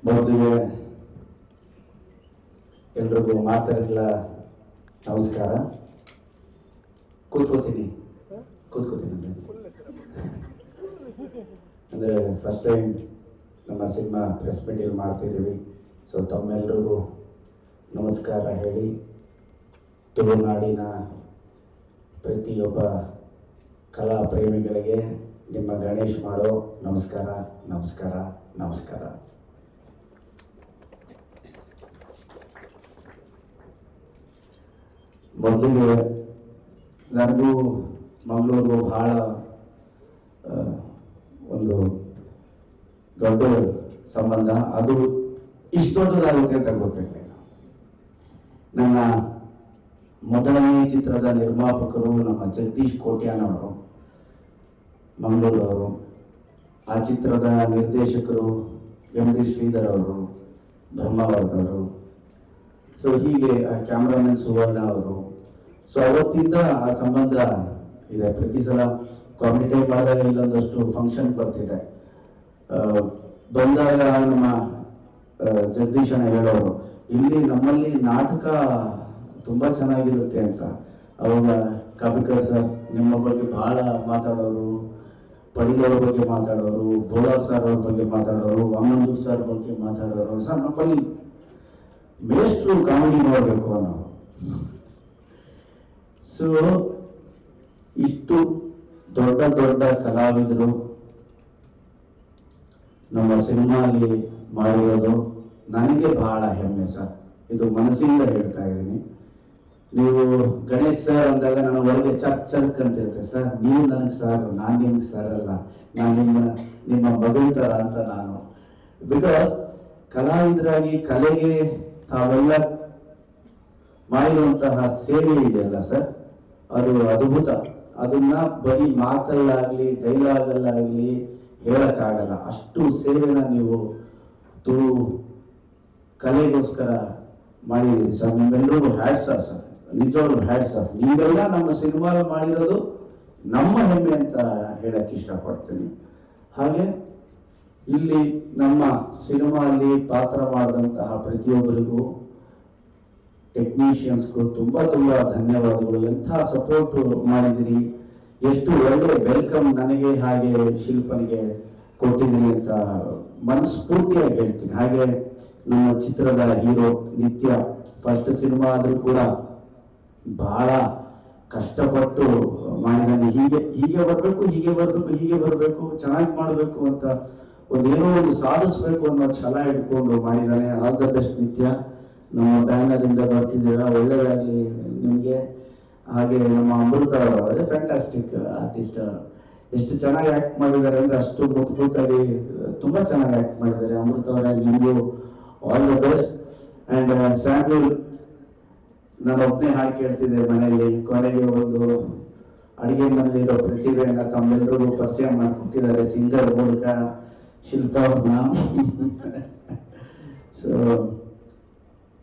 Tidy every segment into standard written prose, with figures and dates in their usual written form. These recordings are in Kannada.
ಮೊದಲಿಗೆ ಎಲ್ರಿಗೂ ಮಾತಾಡಲ್ಲ ನಮಸ್ಕಾರ. ಕೂತ್ಕೋತೀನಿ ಅಂದರೆ ಫಸ್ಟ್ ಟೈಮ್ ನಮ್ಮ ಸಿನಿಮಾ ಪ್ರೆಸ್ ಮೀಟಿಂಗ್ ಮಾಡ್ತಿದ್ದೀವಿ. ಸೊ ತಮ್ಮೆಲ್ರಿಗೂ ನಮಸ್ಕಾರ ಹೇಳಿ, ತುಳುನಾಡಿನ ಪ್ರತಿಯೊಬ್ಬ ಕಲಾ ಪ್ರೇಮಿಗಳಿಗೆ ನಿಮ್ಮ ಗಣೇಶ್ ಮಾಡೋ ನಮಸ್ಕಾರ ನಮಸ್ಕಾರ ನಮಸ್ಕಾರ. ಮೊದಲಿಗೆ ನನಗೂ ಮಂಗಳೂರಿಗೂ ಬಹಳ ಒಂದು ದೊಡ್ಡ ಸಂಬಂಧ. ಅದು ಇಷ್ಟು ದೊಡ್ಡದಾಗುತ್ತೆ ಅಂತ ಗೊತ್ತಿರಲಿಲ್ಲ. ನನ್ನ ಮೊದಲನೇ ಚಿತ್ರದ ನಿರ್ಮಾಪಕರು ನಮ್ಮ ಜಗದೀಶ್ ಕೋಟ್ಯಾನವರು, ಮಂಗಳೂರವರು. ಆ ಚಿತ್ರದ ನಿರ್ದೇಶಕರು ಎಂ ಡಿ ಶ್ರೀಧರ್ ಅವರು, ಬ್ರಹ್ಮಾವರದವರು. ಸೊ ಹೀಗೆ ಕ್ಯಾಮ್ರಾಮನ್ ಸುವರ್ಣ ಅವರು. ಸೊ ಅವತ್ತಿಂದ ಆ ಸಂಬಂಧ ಇದೆ. ಪ್ರತಿ ಸಲ ಕಾಮಿಡಿ ಮಾಡಿದಾಗ ಇಲ್ಲೊಂದಷ್ಟು ಫಂಕ್ಷನ್ ಬರ್ತಿದೆ. ಬಂದಾಗ ನಮ್ಮ ಜಗದೀಶನ ಹೇಳೋರು, ಇಲ್ಲಿ ನಮ್ಮಲ್ಲಿ ನಾಟಕ ತುಂಬಾ ಚೆನ್ನಾಗಿರುತ್ತೆ ಅಂತ. ಅವಾಗ ಕಾಪಿಕರ್ ಸರ್ ನಿಮ್ಮ ಬಗ್ಗೆ ಬಹಳ ಮಾತಾಡೋರು, ಪಡಿದವ್ರ ಬಗ್ಗೆ ಮಾತಾಡೋರು, ಬೋಳಾ ಸರ್ ಅವ್ರ ಬಗ್ಗೆ ಮಾತಾಡೋರು, ಅಮ್ಮಂಜು ಸರ್ ಬಗ್ಗೆ ಮಾತಾಡೋರು. ಸರ್ ನಮ್ಮಲ್ಲಿ ಮೇಷ್ಟ್ರು ಕಾಮಿಡಿ ಮಾಡಬೇಕು ಅನ್ನೋ. ಸೊ ಇಷ್ಟು ದೊಡ್ಡ ದೊಡ್ಡ ಕಲಾವಿದರು ನಮ್ಮ ಸಿನಿಮಾಲಿ ಮಾಡಿರೋದು ನನಗೆ ಬಹಳ ಹೆಮ್ಮೆ ಸರ್. ಇದು ಮನಸ್ಸಿಂದ ಹೇಳ್ತಾ ಇದ್ದೀನಿ. ನೀವು ಗಣೇಶ್ ಸರ್ ಅಂದಾಗ ನನ್ನ ಒಳಗೆ ಚರ್ಕ್ ಚರ್ಕ್ ಅಂತ ಇರುತ್ತೆ. ಸರ್ ನೀವು ನನಗೆ ಸರ್, ನಾನು ನಿಮ್ಗೆ ಸರ್ ಅಲ್ಲ, ನಾನು ನಿಮ್ಮ ಮಗಳ ತರ ಅಂತ ನಾನು. ಬಿಕಾಸ್ ಕಲಾವಿದರಾಗಿ ಕಲೆಗೆ ತಾವೆಲ್ಲ ಮಾಡಿರುವಂತಹ ಸೇವೆ ಇದೆಯಲ್ಲ ಸರ್, ಅದು ಅದ್ಭುತ. ಅದನ್ನ ಬರೀ ಮಾತಲ್ಲಾಗ್ಲಿ ಡೈಲಾಗಲ್ಲಾಗ್ಲಿ ಹೇಳಕ್ಕಾಗಲ್ಲ. ಅಷ್ಟು ಸೇವೆನ ನೀವು ತುಳು ಕಲೆಗೋಸ್ಕರ ಮಾಡಿದ್ದೀರಿ ಸರ್. ನಿಮ್ಮೆಲ್ಲರಿಗೂ ಹ್ಯಾಟ್ಸ್ ಆಫ್ ಸರ್, ನಿಜವಾಗ್ಲೂ ಹ್ಯಾಟ್ಸ್ ಆಫ್. ನೀವೆಲ್ಲ ನಮ್ಮ ಸಿನಿಮಾ ಮಾಡಿರೋದು ನಮ್ಮ ಹೆಮ್ಮೆ ಅಂತ ಹೇಳಕ್ ಇಷ್ಟಪಡ್ತೀನಿ. ಹಾಗೆ ಇಲ್ಲಿ ನಮ್ಮ ಸಿನಿಮಾಲ್ಲಿ ಪಾತ್ರ ಮಾಡಿದಂತಹ ಪ್ರತಿಯೊಬ್ಬರಿಗೂ, ಟೆಕ್ನಿಷಿಯನ್ಸ್ಗೂ ತುಂಬಾ ತುಂಬಾ ಧನ್ಯವಾದಗಳು. ಎಂಥ ಸಪೋರ್ಟ್ ಮಾಡಿದಿರಿ, ಎಷ್ಟು ಒಳ್ಳೆ ವೆಲ್ಕಮ್ ನನಗೆ ಹಾಗೆ ಶಿಲ್ಪನಿಗೆ ಕೊಟ್ಟಿದ್ದೀರಿ ಅಂತ ಮನಸ್ಫೂರ್ತಿಯಾಗಿ ಹೇಳ್ತೀನಿ. ಹಾಗೆ ನಮ್ಮ ಚಿತ್ರದ ಹೀರೋ ನಿತ್ಯ ಫಸ್ಟ್ ಸಿನಿಮಾ ಆದ್ರೂ ಕೂಡ ಬಹಳ ಕಷ್ಟಪಟ್ಟು ಮಾಡಿದ್ದಾನೆ. ಹೀಗೆ ಬರಬೇಕು, ಚೆನ್ನಾಗಿ ಮಾಡಬೇಕು ಅಂತ ಏನೋ ಒಂದು ಸಾಧಿಸ್ಬೇಕು ಅನ್ನೋ ಛಲ ಇಟ್ಕೊಂಡು ಮಾಡಿದ್ದಾನೆ. ಆಲ್ ದ ಬೆಸ್ಟ್ ನಿತ್ಯ. ನಮ್ಮ ಬ್ಯಾನರ್ ಇಂದ ಬರ್ತಿದ್ದೀರಾ, ಒಳ್ಳೆಯದಾಗಲಿ ನಿಮಗೆ. ಹಾಗೆ ನಮ್ಮ ಅಮೃತ ಅವರು ಫ್ಯಾಂಟಾಸ್ಟಿಕ್ ಆರ್ಟಿಸ್ಟ್. ಎಷ್ಟು ಚೆನ್ನಾಗಿ ಆಕ್ಟ್ ಮಾಡಿದ್ದಾರೆ ಅಂದ್ರೆ ಅಷ್ಟು ಮುದ್ದಾಗಿ ತುಂಬಾ ಚೆನ್ನಾಗಿ ಆಕ್ಟ್ ಮಾಡಿದ್ದಾರೆ. ಅಮೃತ ಅವರೇ, ನಿಮಗೂ all the best. And Samuel, ನಾನು ಒಬ್ಬನೇ ಹಾಡು ಕೇಳ್ತಿದ್ದೆ ಮನೆಯಲ್ಲಿ. ಕೊನೆಗೆ ಒಂದು ಅಡಿಗೆ ಮನೆಯಲ್ಲಿರೋ ಪ್ರತಿಭೆಯನ್ನ ತಮ್ಮೆಲ್ಲರಿಗೂ ಪರಿಚಯ ಮಾಡಿಕೊಟ್ಟಿದ್ದಾರೆ ಸಿಂಗರ್ ಮೂಲಕ, ಶಿಲ್ಪ ಅವ್ರನ್ನ. ಸೊ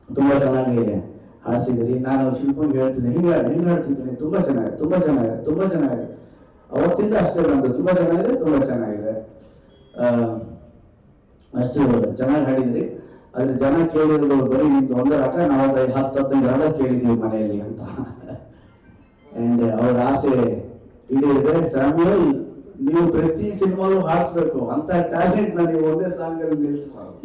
ತುಂಬಾ ಚೆನ್ನಾಗಿ ಹಾಡಿಸಿದ್ರಿ. ನಾನು ಶಿಲ್ಪಂಗೆ ಹೇಳ್ತಿದ್ದೆ, ಹಿಂಗೆ ಹಾಡ್ತಿದ್ದೀನಿ, ತುಂಬಾ ಚೆನ್ನಾಗಿದೆ. ಅವತ್ತಿಂದ ಅಷ್ಟೇ ಬಂದು ತುಂಬಾ ಚೆನ್ನಾಗಿದೆ. ಅಷ್ಟು ಚೆನ್ನಾಗಿ ಹಾಡಿದ್ರಿ. ಆದ್ರೆ ಜನ ಕೇಳಿದ್ರು ಬರೀ ನಿಮ್ದು ಒಂದರ ಆಟ, ನಾವು 10-15 ಆಟ ಕೇಳಿದೀವಿ ಮನೆಯಲ್ಲಿ ಅಂತ. ಅಂಡ್ ಅವ್ರ ಆಸೆ ಈಡೇರಿದೆ. ಸ್ಯಾಮ್ಯೂಲ್, ನೀವು ಪ್ರತಿ ಸಿನಿಮಾಲು ಹಾಡಿಸ್ಬೇಕು ಅಂತ ಟ್ಯಾಲೆಂಟ್ ನ ನೀವು ಒಂದೇ ಸಾಂಗ್ ಅಲ್ಲಿ ನಿಲ್ಲಿಸಬಾರ್ದು.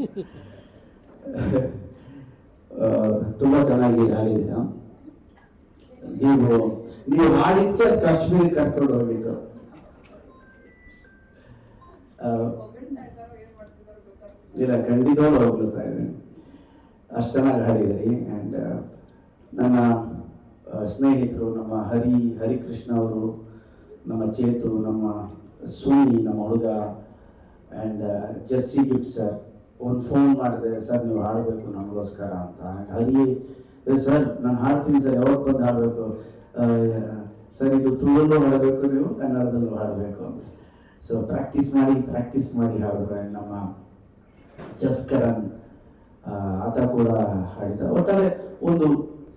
ತುಂಬಾ ಚೆನ್ನಾಗಿ ಹಾಡಿದ್ದೀರಾ. ನೀವು ಹಾಡಿದ್ಕೆ ಕಾಶ್ಮೀರ್ ಕರ್ಕೊಂಡು ಹೋಗಿದ್ದು. ಇಲ್ಲ, ಖಂಡಿತವಾಗ್ಲೂ ಹೋಗ್ತಾ ಇದ್ದೀನಿ. ಅಷ್ಟು ಚೆನ್ನಾಗಿ ಹಾಡಿದಿರಿ. ಅಂಡ್ ನನ್ನ ಸ್ನೇಹಿತರು, ನಮ್ಮ ಹರಿಕೃಷ್ಣ ಅವರು, ನಮ್ಮ ಚೇತು, ನಮ್ಮ ಸೂನಿ, ನಮ್ಮ ಹುಡುಗ, ಅಂಡ್ ಜಸ್ಸಿ ಗಿಫ್ಟ್ ಸರ್ ಒಂದು ಫೋನ್ ಮಾಡಿದೆ, ಸರ್ ನೀವು ಹಾಡಬೇಕು ನಮಗೋಸ್ಕರ ಅಂತ. ಹರಿ ಸರ್ ನಾನು ಹಾಡ್ತೀನಿ ಸರ್, ಯಾವಾಗ ಬಂದು ಹಾಡಬೇಕು ಸರ್, ಇದು ತುಳುವಲ್ಲೂ ಹಾಡಬೇಕು, ನೀವು ಕನ್ನಡದಲ್ಲೂ ಹಾಡಬೇಕು ಅಂತ. ಸೊ ಪ್ರಾಕ್ಟೀಸ್ ಮಾಡಿ ಹಾಡಿದ್ರೆ. ನಮ್ಮ ಜಸ್ಕರನ್ ಆತ ಕೂಡ ಹಾಡಿದ. ಒಟ್ಟಾರೆ ಒಂದು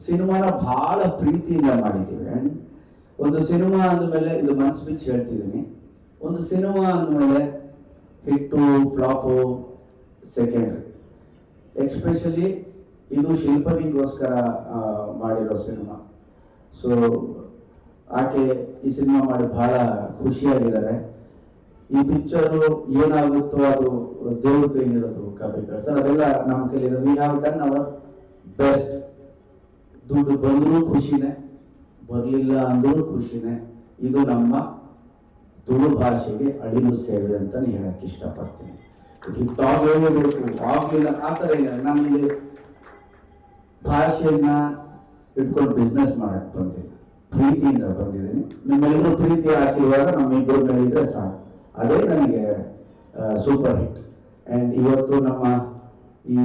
ಸಿನಿಮಾನ ಬಹಳ ಪ್ರೀತಿಯಿಂದ ಮಾಡಿದ್ದೀವಿ. ಅಂಡ್ ಒಂದು ಸಿನಿಮಾ ಅಂದಮೇಲೆ, ಇದು ಮನಸ್ಸು ಬಿಚ್ಚಿ ಹೇಳ್ತಿದ್ದೀನಿ, ಒಂದು ಸಿನಿಮಾ ಅಂದಮೇಲೆ ಹಿಟ್ಟು ಫ್ಲಾಪು ಸೆಕೆಂಡ್ರಿ. ಎಕ್ಸ್ಪೆಷಲಿ ಇದು ಶಿಲ್ಪನಿಗೋಸ್ಕರ ಮಾಡಿರೋ ಸಿನಿಮಾ. ಸೊ ಆಕೆ ಈ ಸಿನಿಮಾ ಮಾಡಿ ಬಹಳ ಖುಷಿಯಾಗಿದ್ದಾರೆ. ಈ ಪಿಕ್ಚರು ಏನಾಗುತ್ತೋ ಅದು ದೇವ್ರ ಕೈಲಿರೋದು ಕಾಪಿಗಳು ಸರ್, ಅದೆಲ್ಲ ನಮ್ಮ ಕೈಲಿದೆ. We have done our best. ದುಡ್ಡು ಬಂದರೂ ಖುಷಿನೇ, ಬರಲಿಲ್ಲ ಅಂದ್ರೂ ಖುಷಿನೇ. ಇದು ನಮ್ಮ ತುಳು ಭಾಷೆಗೆ ಅಳಿಲು ಸೇವೆ ಅಂತಾನೆ ಹೇಳಕ್ ಇಷ್ಟಪಡ್ತೀನಿ. ಹಿಟ್ಟಾಗಲೇಬೇಕು, ಆಗ್ಲಿಲ್ಲ ಆ ಥರ ಇಲ್ಲ. ನಮಗೆ ಭಾಷೆಯನ್ನ ಇಟ್ಕೊಂಡು ಬಿಸ್ನೆಸ್ ಮಾಡಕ್ ಬಂದಿಲ್ಲ, ಪ್ರೀತಿಯಿಂದ ಬಂದಿದ್ದೀನಿ. ನಿಮ್ಮೆಲ್ಲರೂ ಪ್ರೀತಿಯ ಆಶೀರ್ವಾದ ನಮ್ಮಿಬ್ಬರ ಮೇಲೆ ಇದ್ರೆ ಸಾಕು, ಅದೇ ನನಗೆ ಸೂಪರ್ ಹಿಟ್. ಆ್ಯಂಡ್ ಇವತ್ತು ನಮ್ಮ ಈ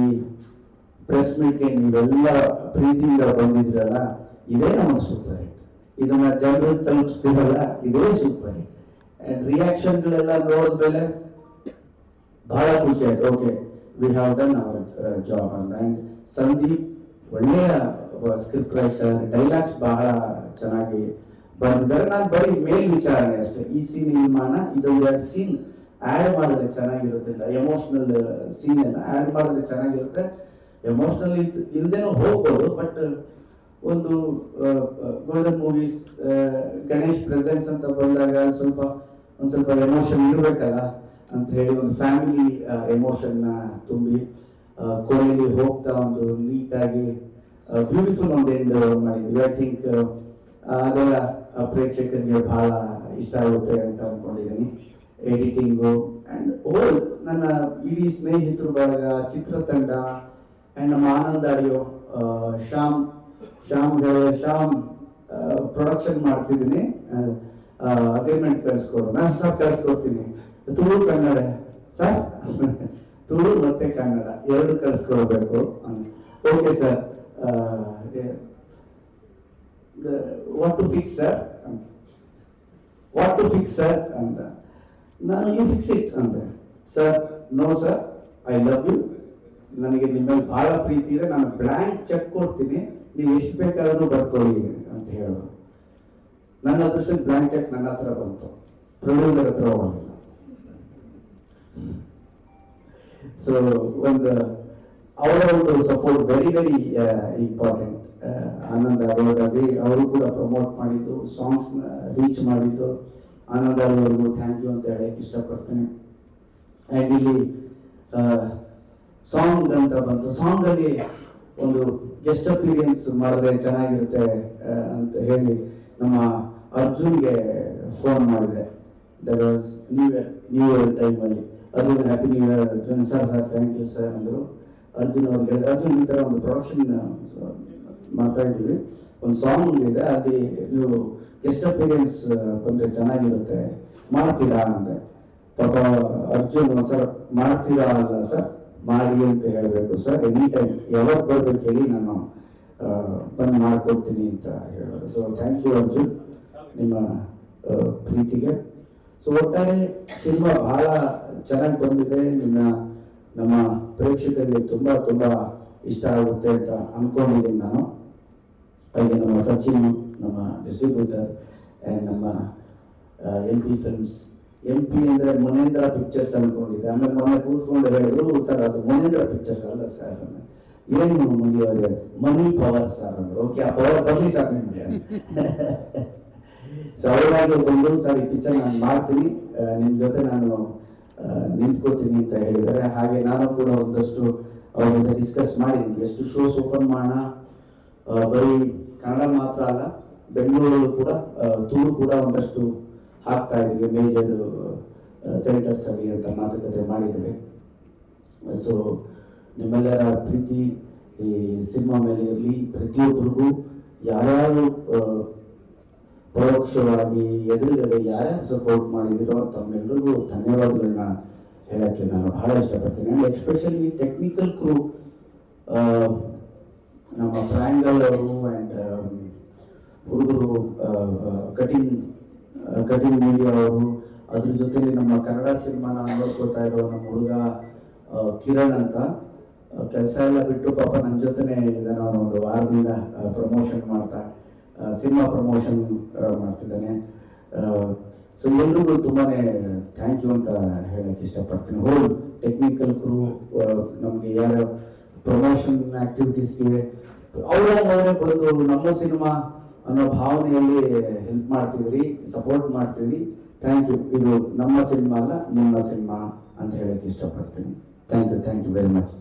ಪ್ರೆಸ್ ಮೀಟ್ಗೆ ನೀವೆಲ್ಲ ಪ್ರೀತಿಯಿಂದ ಬಂದಿದ್ರಲ್ಲ, ಇದೇ ನಮಗೆ ಸೂಪರ್ ಹಿಟ್. ಇದನ್ನ ಜನರಿಗೆ ತಲುಪಿಸ್ತೀರಲ್ಲ, ಇದೇ ಸೂಪರ್ ಹಿಟ್. ಆ್ಯಂಡ್ ರಿಯಾಕ್ಷನ್ಗಳೆಲ್ಲ ನೋಡಿದ್ಮೇಲೆ ಬಹಳ ಖುಷಿ ಆಯ್ತು. Okay, V have done hour job ಅಂತ. ಆ್ಯಂಡ್ ಸಂದೀಪ್ ಒಳ್ಳೆಯ ಸ್ಕ್ರಿಪ್ಟ್ ರೈಟರ್, ಡೈಲಾಗ್ಸ್ ಬಹಳ ಚೆನ್ನಾಗಿ ಬಂದಿದ್ದಾರೆ. ನಾನು ಬರೀ ಮೇಲ್ ವಿಚಾರಣೆ ಅಷ್ಟೇ. ಈ ಸೀನ್ ನಿರ್ಮಾಣ ಇದೊಂದು 2 ಸೀನ್ ಆ್ಯಡ್ ಮಾಡಿದ್ರೆ ಚೆನ್ನಾಗಿರುತ್ತೆ. ಎಮೋಷನಲ್ ಸೀನ್ ಎಲ್ಲ ಆ್ಯಡ್ ಮಾಡಿದ್ರೆ ಚೆನ್ನಾಗಿರುತ್ತೆ. ಎಮೋಷನಲ್ ಇಲ್ದೇನೂ ಹೋಗ್ಬೋದು, ಬಟ್ ಒಂದು ಗೋಲ್ಡನ್ ಮೂವೀಸ್ ಗಣೇಶ್ ಪ್ರೆಸೆನ್ಸ್ ಅಂತ ಬಂದಾಗ ಒಂದ್ ಸ್ವಲ್ಪ ಎಮೋಷನ್ ಇರ್ಬೇಕಲ್ಲ ಅಂತ ಹೇಳಿ ಒಂದು ಫ್ಯಾಮಿಲಿ ಎಮೋಷನ್ನ ತುಂಬಿ ಕೊನೆಯಲ್ಲಿ ಹೋಗ್ತಾ ಒಂದು ನೀಟಾಗಿ ಬ್ಯೂಟಿಫುಲ್ ಒಂದು ಎಂಡ್ ಮಾಡಿದ್ವಿ. ಐ ಥಿಂಕ್ ಅದೆಲ್ಲ ಪ್ರೇಕ್ಷಕರಿಗೆ ಬಹಳ ಇಷ್ಟ ಆಗುತ್ತೆ ಅಂತ ಅನ್ಕೊಂಡಿದ್ದೀನಿ. ಎಡಿಟಿಂಗು ಆ್ಯಂಡ್ ಓಲ್ ನನ್ನ ಇಡೀ ಸ್ನೇಹಿತರು ಬಳಗ, ಚಿತ್ರತಂಡ ಆ್ಯಂಡ್ ನಮ್ಮ ಆನಂದ್ ಆಡಿಯೋ, ಶ್ಯಾಮ್ ಪ್ರೊಡಕ್ಷನ್ ಮಾಡ್ತಿದ್ದೀನಿ. ಅಗ್ರಿಮೆಂಟ್ ಕಳಿಸ್ಕೊಡು, ನಾನು ಸರ್ ಕಳಿಸ್ಕೊಡ್ತೀನಿ. ತುಳು ಕನ್ನಡ ಸರ್, ತುಳು ಮತ್ತೆ ಕನ್ನಡ 2 ಕಳಿಸ್ಕೊಡ್ಬೇಕು. Okay sir, what to fix sir ಅಂತ. ನಾನು ಯು ಫಿಕ್ಸ್ ಇಟ್ ಅಂದೆ. Sir, no sir, I love you, ನನಗೆ ನಿಮ್ಮಲ್ಲಿ ಬಹಳ ಪ್ರೀತಿ ಇದೆ, ನಾನು ಬ್ಲ್ಯಾಂಕ್ ಚೆಕ್ ಕೊಡ್ತೀನಿ, ನೀವು ಎಷ್ಟು ಬೇಕಾದ್ರೂ ಬರ್ಕೊಳ್ಳಿ ಅಂತ ಹೇಳೋದು. ನನ್ನ ಅದೃಷ್ಟಕ್ಕೆ ಬ್ಲ್ಯಾಂಕ್ ಚೆಕ್ ನನ್ನ ಹತ್ರ ಬಂತು, ಪ್ರೊಡ್ಯೂಸರ್ ಹತ್ರ ಹೋಗಲಿಲ್ಲ. ಸೊ ಅವರ ಒಂದು support very very important. Anand ಅವರದಾಗಿ ಅವರು ಕೂಡ ಪ್ರಮೋಟ್ ಮಾಡಿದ್ದು, ಸಾಂಗ್ಸ್ನ ರೀಚ್ ಮಾಡಿದ್ದು. ಆನಂದ್ ಅವರಿಗೂ ಥ್ಯಾಂಕ್ ಯು ಅಂತ ಹೇಳಕ್ಕೆ ಇಷ್ಟಪಡ್ತೇನೆ. ಆ್ಯಂಡ್ ಇಲ್ಲಿ ಸಾಂಗ್ ಅಂತ ಬಂತು. ಸಾಂಗ್ ಅಲ್ಲಿ ಒಂದು ಗೆಸ್ಟ್ ಅಪಿಯರೆನ್ಸ್ ಮಾಡಿದ್ರೆ ಚೆನ್ನಾಗಿರುತ್ತೆ ಅಂತ ಹೇಳಿ ನಮ್ಮ ಅರ್ಜುನ್ಗೆ ಫೋನ್ ಮಾಡಿದೆ. ದಟ್ ವಾಸ್ ನ್ಯೂ ಇಯರ್ ಟೈಮಲ್ಲಿ. Arjun happy new year Arjun. Sir thank you sir ಅಂದರು. ಅರ್ಜುನ್ ಅವ್ರಿಗೆ ಹೇಳಿದೆ, ಅರ್ಜುನ್ ಈ ಥರ ಒಂದು ಪ್ರೊಡಕ್ಷನ್ ಮಾಡ್ತಾ ಇದ್ದೀವಿ, ಒಂದು ಸಾಂಗ್ ಇದೆ, ಅಲ್ಲಿ ನೀವು ಗೆಸ್ಟ್ ಅಪಿಯರೆನ್ಸ್ ಬಂದರೆ ಚೆನ್ನಾಗಿರುತ್ತೆ, ಮಾಡ್ತೀರಾ ಅಂದೆ. ಪಾಪ ಅರ್ಜುನ್ ಒಂದ್ಸಲ ಮಾಡ್ತೀರಾ ಅಲ್ಲ ಸರ್, ಮಾಡಿ ಅಂತ ಹೇಳಬೇಕು ಸರ್, ಎನಿ ಟೈಮ್ ಯಾವಾಗ ಬರ್ಬೇಕು ಹೇಳಿ, ನಾನು ಬಂದು ಮಾಡ್ಕೊಡ್ತೀನಿ ಅಂತ ಹೇಳೋದು. ಸೊ ಥ್ಯಾಂಕ್ ಯು ಅರ್ಜುನ್, ನಿಮ್ಮ ಪ್ರೀತಿಗೆ. ಸೊ ಒಟ್ಟಾರೆ ಸಿನಿಮಾ ಬಹಳ ಚೆನ್ನಾಗಿ ಬಂದಿದೆ. ನಮ್ಮ ಪ್ರೇಕ್ಷಕರಿಗೆ ತುಂಬಾ ಇಷ್ಟ ಆಗುತ್ತೆ ಅಂತ ಅನ್ಕೊಂಡಿದ್ದೀನಿ ನಾನು. ಹಾಗೆ ನಮ್ಮ ಸಚಿನ್, ನಮ್ಮ ಡಿಸ್ಟ್ರಿಬ್ಯೂಟರ್ ಆ್ಯಂಡ್ ನಮ್ಮ MP ಫಿಲ್ಮ್ಸ್. MP ಅಂದರೆ ಮುನೇಂದ್ರ ಪಿಕ್ಚರ್ಸ್ ಅನ್ಕೊಂಡಿದ್ದೆ. ಆಮೇಲೆ ಮೊನ್ನೆ ಕೂತ್ಕೊಂಡು ಹೇಳಿದ್ರು, ಸರ್ ಅದು ಮುನೇಂದ್ರ ಪಿಕ್ಚರ್ಸ್ ಅಲ್ಲ ಸರ್, ಏನು ಮುಂದೆ ಮನಿ ಪವರ್ ಸರ್ ಅಂದರು. ಓಕೆ, ಆ ಪವರ್ ಬರಲಿ ಸರ್ ನಿಮಗೆ. ಸೊ ಅವರಾಗಿ ಬಂದು, ಸರ್ ಈ ಪಿಕ್ಚರ್ ನಾನು ಮಾಡ್ತೀನಿ, ನಿಮ್ಮ ಜೊತೆ ನಾನು ನಿಂತ್ಕೋತೀನಿ ಅಂತ ಹೇಳಿದ್ದಾರೆ. ಹಾಗೆ ನಾನು ಕೂಡ ಒಂದಷ್ಟು ಅವ್ರ ಜೊತೆ ಡಿಸ್ಕಸ್ ಮಾಡಿದ್ದೀನಿ, ಎಷ್ಟು ಶೋಸ್ ಓಪನ್ ಮಾಡೋಣ, ಬರೀ ಕನ್ನಡ ಮಾತ್ರ ಅಲ್ಲ, ಬೆಂಗಳೂರಲ್ಲೂ ಕೂಡ, ತುಳು ಕೂಡ ಒಂದಷ್ಟು ಹಾಕ್ತಾ ಇದ್ದೀವಿ, ಮೇಜರ್ ಸೆಂಟರ್ಸ್ ಅಲ್ಲಿ ಅಂತ ಮಾತುಕತೆ ಮಾಡಿದ್ದೇವೆ. ಸೊ ನಿಮ್ಮೆಲ್ಲರ ಪ್ರೀತಿ ಈ ಸಿನಿಮಾ ಮೇಲೆ ಇರಲಿ. ಪ್ರತಿಯೊಬ್ಬರಿಗೂ ಯಾರ್ಯಾರು ಪರೋಕ್ಷವಾಗಿ ಎದುರುಗಡೆ ಯಾರ್ಯಾರು ಸಪೋರ್ಟ್ ಮಾಡಿದಿರೋ ತಮ್ಮೆಲ್ಲರಿಗೂ ಧನ್ಯವಾದಗಳನ್ನ ಹೇಳಕ್ಕೆ ನಾನು ಬಹಳ ಇಷ್ಟಪಡ್ತೀನಿ. ಆ್ಯಂಡ್ ಎಸ್ಪೆಷಲಿ ಟೆಕ್ನಿಕಲ್ ಕ್ರೂ, ನಮ್ಮ ಟ್ರಯಾಂಗಲ್ ಅವರು ಆ್ಯಂಡ್ ಹುಡುಗರು, ಕಟಿಂಗ್ ಮೀಡಿಯಾ ಅವರು, ಅದ್ರ ಜೊತೆಲಿ ನಮ್ಮ ಕನ್ನಡ ಸಿನಿಮಾನ ನೋಡ್ಕೊತಾ ಇರೋ ನಮ್ಮ ಹುಡುಗ ಕಿರಣ್ ಅಂತ, ಕೆಲಸ ಎಲ್ಲ ಬಿಟ್ಟು ಪಾಪ ನನ್ನ ಜೊತೆನೇ ಇದ್ದಾನೆ. ಅವನು ಒಂದು ವಾರದಿಂದ ಪ್ರಮೋಷನ್ ಮಾಡ್ತಾ ಸಿನಿಮಾ ಪ್ರಮೋಷನ್ ಮಾಡ್ತಿದ್ದಾನೆ. ಸೊ ಎಲ್ರಿಗೂ ತುಂಬಾನೇ ಥ್ಯಾಂಕ್ ಯು ಅಂತ ಹೇಳಕ್ಕೆ ಇಷ್ಟಪಡ್ತೀನಿ. ಹೋಲ್ ಟೆಕ್ನಿಕಲ್ ಕ್ರೂ, ನಮಗೆ ಯಾರು ಪ್ರಮೋಷನ್ ಆಕ್ಟಿವಿಟೀಸ್ಗೆ ಅವರೇ ಬಂದು ನಮ್ಮ ಸಿನಿಮಾ ಅನ್ನೋ ಭಾವನೆಯಲ್ಲಿ ಹೆಲ್ಪ್ ಮಾಡ್ತಿದ್ರಿ, ಸಪೋರ್ಟ್ ಮಾಡ್ತೀವಿ. Thank you. ಇದು ನಮ್ಮ ಸಿನಿಮಾ ಅಲ್ಲ, ನಿಮ್ಮ ಸಿನಿಮಾ ಅಂತ ಹೇಳಕ್ಕೆ ಇಷ್ಟಪಡ್ತೀನಿ. Thank you very much.